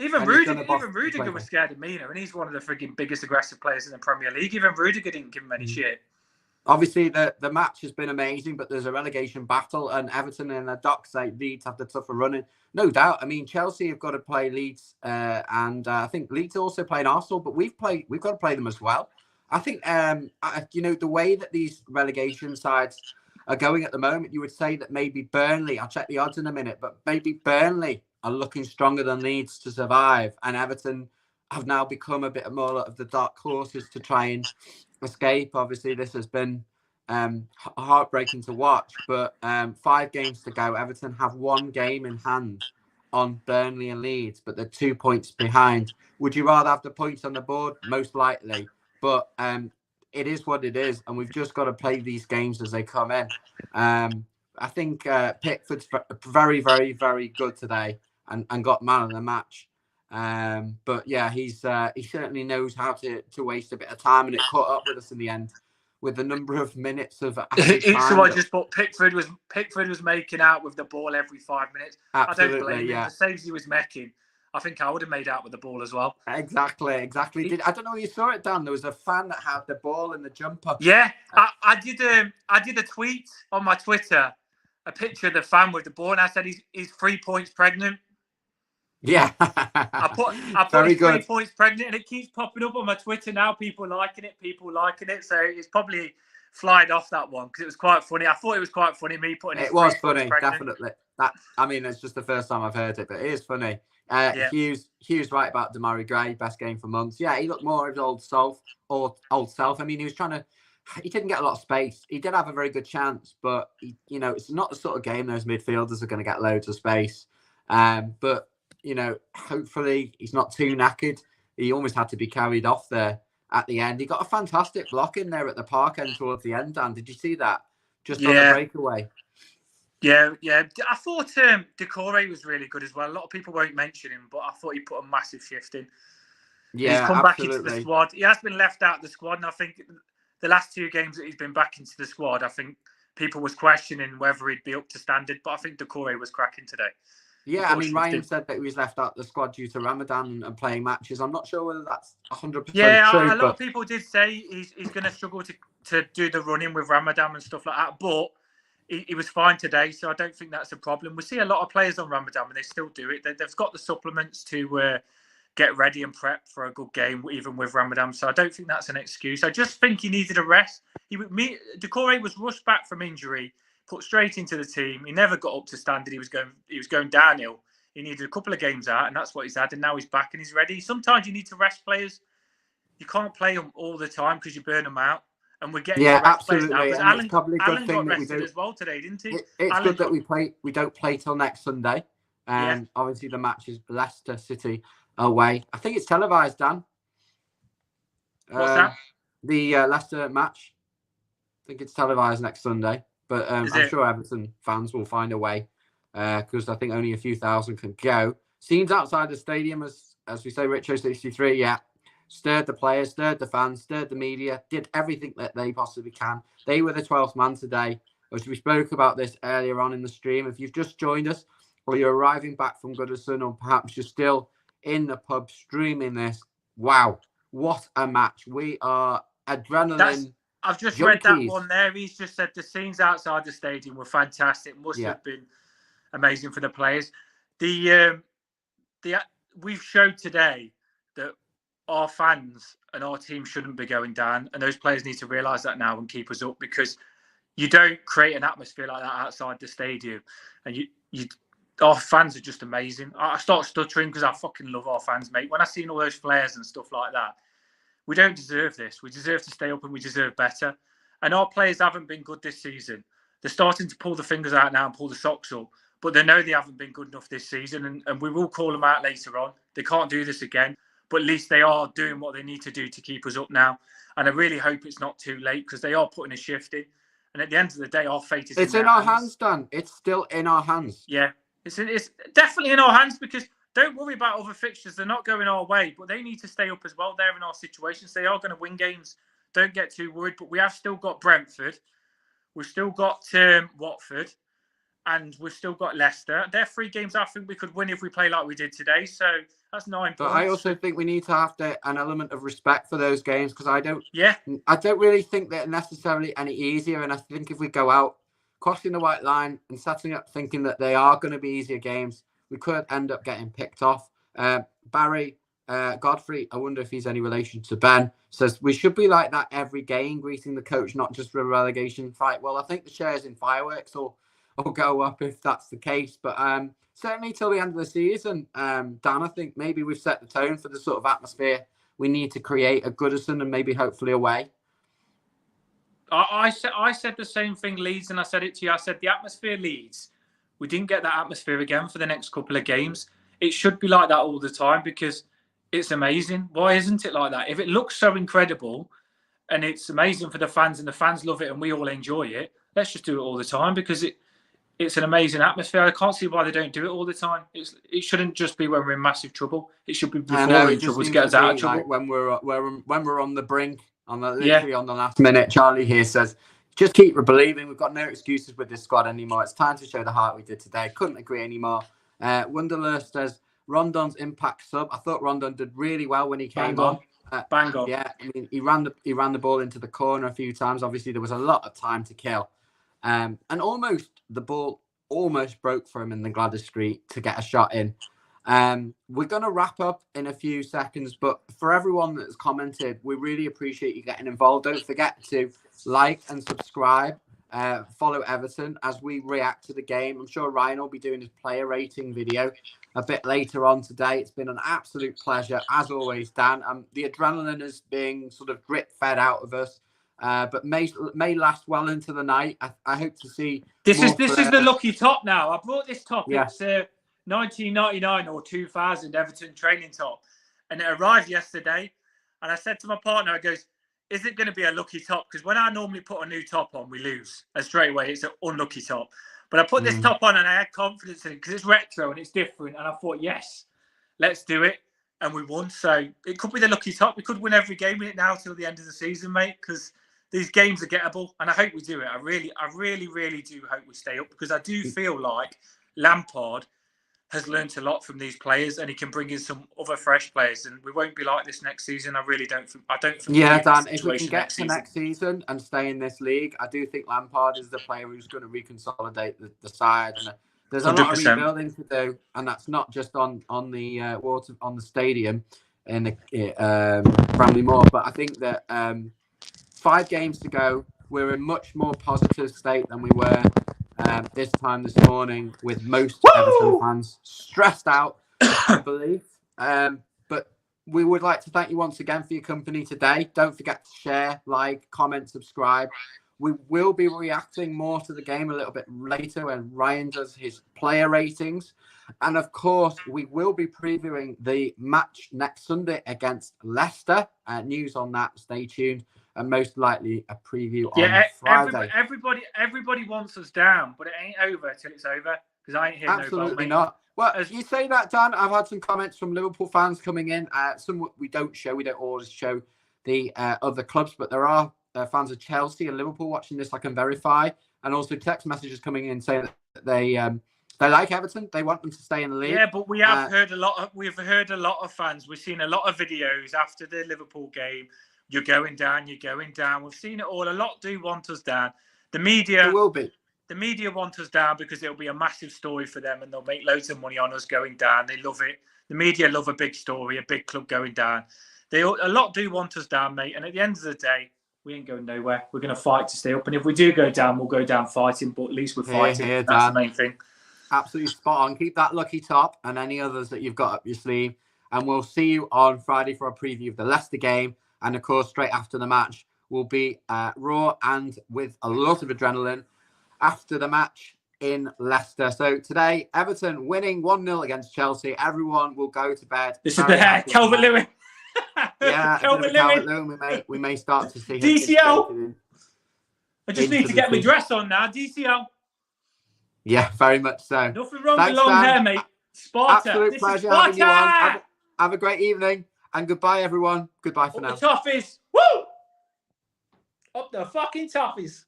Even Rudiger was scared of Mina, and he's one of the frigging biggest aggressive players in the Premier League. Even Rudiger didn't give him any shit. Obviously, the match has been amazing, but there's a relegation battle, and Everton and the Docks say Leeds have the tougher running. No doubt. I mean, Chelsea have got to play Leeds, and I think Leeds also playing Arsenal, but we've got to play them as well. I think, the way that these relegation sides are going at the moment, you would say that maybe Burnley, I'll check the odds in a minute, but maybe Burnley are looking stronger than Leeds to survive, and Everton have now become a bit more of the dark horses to try and escape. Obviously, this has been heartbreaking to watch, but 5 games to go. Everton have 1 game in hand on Burnley and Leeds, but they're 2 points behind. Would you rather have the points on the board? Most likely, but it is what it is, and we've just got to play these games as they come in. I think Pickford's very, very, very good today and got man of the match. But yeah, he certainly knows how to waste a bit of time, and it caught up with us in the end with the number of minutes of. Someone just put Pickford was making out with the ball every 5 minutes. Absolutely, I don't blame him. The saves he was making, I think I would have made out with the ball as well. Exactly. I don't know if you saw it, Dan. There was a fan that had the ball in the jumper. Yeah, I did a tweet on my Twitter, a picture of the fan with the ball, and I said he's 3 points pregnant. Yeah. I put Very he's good. 3 points pregnant, and it keeps popping up on my Twitter now. People liking it. So it's probably flying off that one because it was quite funny. I thought it was quite funny, me putting it. It was funny, definitely. It's just the first time I've heard it, but it is funny. Yeah. Hughes right about Damari Gray, best game for months. Yeah, he looked more of his old self. I mean, he didn't get a lot of space. He did have a very good chance, but it's not the sort of game those midfielders are going to get loads of space. But hopefully he's not too knackered. He almost had to be carried off there at the end. He got a fantastic block in there at the park end towards the end, Dan. Did you see that? Just on the breakaway. Yeah. I thought Decore was really good as well. A lot of people won't mention him, but I thought he put a massive shift in. Yeah, he's come back into the squad. He has been left out of the squad, and I think the last 2 games that he's been back into the squad, I think people was questioning whether he'd be up to standard, but I think Decore was cracking today. Yeah, I mean, Ryan said that he was left out of the squad due to Ramadan and playing matches. I'm not sure whether that's 100% true. Yeah, a lot of people did say he's going to struggle to do the running with Ramadan and stuff like that, but he was fine today, so I don't think that's a problem. We see a lot of players on Ramadan, and they still do it. They've got the supplements to get ready and prep for a good game, even with Ramadan, so I don't think that's an excuse. I just think he needed a rest. Decore was rushed back from injury, put straight into the team. He never got up to standard. He was going downhill. He needed a couple of games out, and that's what he's had. And now he's back and he's ready. Sometimes you need to rest players. You can't play them all the time because you burn them out. And we're getting absolutely. Now, and it's probably a good Alan thing got that we rested do as well today, didn't he? It's good that we don't play till next Sunday. And obviously the match is Leicester City away. I think it's televised, Dan. What's that? The Leicester match. I think it's televised next Sunday, but I'm sure Everton fans will find a way because I think only a few thousand can go. Scenes outside the stadium, as we say, Richo 63, yeah, stirred the players, stirred the fans, stirred the media, did everything that they possibly can. They were the 12th man today. As we spoke about this earlier on in the stream, if you've just joined us or you're arriving back from Goodison or perhaps you're still in the pub streaming this, wow, what a match. We are adrenaline. I've just junkies. read that one there. He's just said the scenes outside the stadium were fantastic. Must have been amazing for the players. We've showed today that our fans and our team shouldn't be going down, and those players need to realise that now and keep us up, because you don't create an atmosphere like that outside the stadium. And our fans are just amazing. I start stuttering because I fucking love our fans, mate. When I seen all those flares and stuff like that, we don't deserve this. We deserve to stay up and we deserve better. And our players haven't been good this season. They're starting to pull the fingers out now and pull the socks up, but they know they haven't been good enough this season, and we will call them out later on. They can't do this again, but at least they are doing what they need to do to keep us up now. And I really hope it's not too late, because they are putting a shift in. And at the end of the day, our fate is in our hands, Dan. It's still in our hands. Yeah, it's definitely in our hands, because don't worry about other fixtures. They're not going our way, but they need to stay up as well. They're in our situations. They are going to win games. Don't get too worried. But we have still got Brentford. We've still got Watford. And we've still got Leicester. They're 3 games I think we could win if we play like we did today. So that's 9 points. But I also think we need to have an element of respect for those games, because I don't really think they're necessarily any easier. And I think if we go out crossing the white line and setting up thinking that they are going to be easier games, we could end up getting picked off. Barry Godfrey, I wonder if he's any relation to Ben, says we should be like that every game, greeting the coach, not just for a relegation fight. Well, I think the shares in fireworks will go up if that's the case. But certainly till the end of the season, Dan, I think maybe we've set the tone for the sort of atmosphere we need to create at Goodison and maybe hopefully away. I said the same thing, Leeds, and I said it to you. I said the atmosphere Leeds, we didn't get that atmosphere again for the next couple of games. It should be like that all the time, because it's amazing. Why isn't it like that? If it looks so incredible and it's amazing for the fans and the fans love it and we all enjoy it, let's just do it all the time, because it's an amazing atmosphere. I can't see why they don't do it all the time. It shouldn't just be when we're in massive trouble. It should be before we're in trouble to get us out of trouble. Like when we're on the brink, literally on the last minute. Charlie here says, just keep believing. We've got no excuses with this squad anymore. It's time to show the heart we did today. Couldn't agree anymore. Wunderlust says, Rondon's impact sub. I thought Rondon did really well when he came on. Bang on. Yeah, I mean, he ran the ball into the corner a few times. Obviously, there was a lot of time to kill. And the ball almost broke for him in the Gladys Street to get a shot in. We're going to wrap up in a few seconds, but for everyone that's commented, we really appreciate you getting involved. Don't forget to like and subscribe. Follow Everton as we react to the game. I'm sure Ryan will be doing his player rating video a bit later on today. It's been an absolute pleasure, as always, Dan. The adrenaline is being sort of drip fed out of us. But may last well into the night. I hope to see. This is the lucky top now. I brought this top. Yeah. It's 1999 or 2000 Everton training top, and it arrived yesterday. And I said to my partner, I goes, "Is it going to be a lucky top? Because when I normally put a new top on, we lose, and straight away it's an unlucky top. But I put this top on, and I had confidence in it because it's retro and it's different. And I thought, yes, let's do it." And we won. So it could be the lucky top. We could win every game in it now till the end of the season, mate, because these games are gettable, and I hope we do it. I really, really do hope we stay up, because I do feel like Lampard has learnt a lot from these players, and he can bring in some other fresh players, and we won't be like this next season. I don't think. Yeah, Dan, if we can get to next season and stay in this league, I do think Lampard is the player who's going to reconsolidate the side. And there's a 100%. Lot of rebuilding to do, and that's not just on the stadium in the Bramley Moor, but I think that 5 games to go, we're in much more positive state than we were this time this morning, with most Everton fans stressed out, I believe. But we would like to thank you once again for your company today. Don't forget to share, like, comment, subscribe. We will be reacting more to the game a little bit later when Ryan does his player ratings. And of course, we will be previewing the match next Sunday against Leicester. News on that, stay tuned. and most likely a preview on Yeah, Friday. everybody wants us down, but it ain't over till it's over. Because I ain't hearing Absolutely no bell, not. Well, you say that, Dan. I've had some comments from Liverpool fans coming in. Some we don't show. We don't always show the other clubs, but there are fans of Chelsea and Liverpool watching this. I can verify, and also text messages coming in saying that they like Everton. They want them to stay in the league. Yeah, but we have heard a lot. We've heard a lot of fans. We've seen a lot of videos after the Liverpool game. You're going down. You're going down. We've seen it all. A lot do want us down. The media. There will be. The media want us down because it'll be a massive story for them and they'll make loads of money on us going down. They love it. The media love a big story, a big club going down. A lot do want us down, mate. And at the end of the day, we ain't going nowhere. We're going to fight to stay up. And if we do go down, we'll go down fighting, but at least we're fighting. That's the main thing. Absolutely spot on. Keep that lucky top and any others that you've got up your sleeve. And we'll see you on Friday for a preview of the Leicester game. And of course, straight after the match will be Raw and with a lot of adrenaline after the match in Leicester. So today, Everton winning 1-0 against Chelsea. Everyone will go to bed. This is the Calvert-Lewin. Yeah, Calvert-Lewin. We may start to see DCL. I just need to get my dress on now. DCL. Yeah, very much so. Nothing wrong with long hair, mate. Sparta. Absolute pleasure having you on. Have a great evening and goodbye, everyone. Goodbye for now. Up the toffees. Woo! Up the fucking toffees.